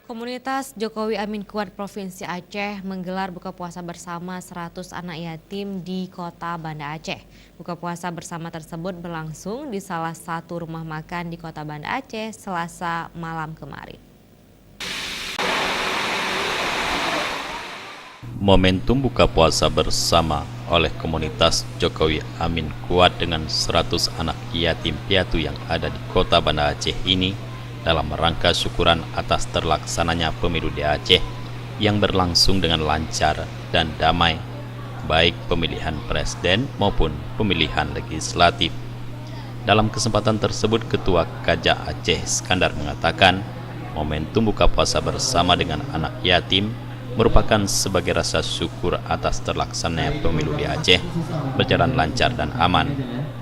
Komunitas Jokowi Amin Kuat Provinsi Aceh menggelar buka puasa bersama 100 anak yatim di kota Banda Aceh. Buka puasa bersama tersebut berlangsung di salah satu rumah makan di kota Banda Aceh Selasa malam kemarin. Momentum buka puasa bersama oleh komunitas Jokowi Amin Kuat dengan 100 anak yatim piatu yang ada di kota Banda Aceh ini dalam rangka syukuran atas terlaksananya pemilu di Aceh yang berlangsung dengan lancar dan damai, baik pemilihan presiden maupun pemilihan legislatif. Dalam kesempatan tersebut, Ketua Kajak Aceh Iskandar mengatakan, momentum buka puasa bersama dengan anak yatim merupakan sebagai rasa syukur atas terlaksananya pemilu di Aceh berjalan lancar dan aman.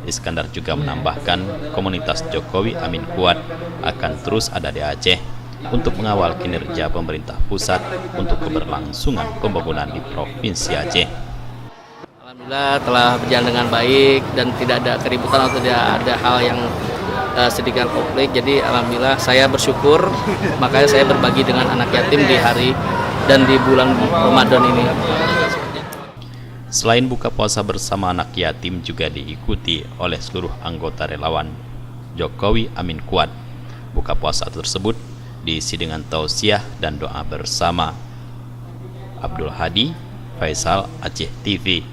Iskandar juga menambahkan komunitas Jokowi Amin Kuat akan terus ada di Aceh untuk mengawal kinerja pemerintah pusat untuk keberlangsungan pembangunan di Provinsi Aceh. Alhamdulillah telah berjalan dengan baik dan tidak ada keributan atau tidak ada hal yang sedikit konflik. Jadi alhamdulillah saya bersyukur, makanya saya berbagi dengan anak yatim di hari dan di bulan Ramadan ini. Selain buka puasa bersama anak yatim juga diikuti oleh seluruh anggota relawan Jokowi Amin Kuat. Buka puasa tersebut diisi dengan tausiah dan doa bersama. Abdul Hadi, Faisal, Aceh TV.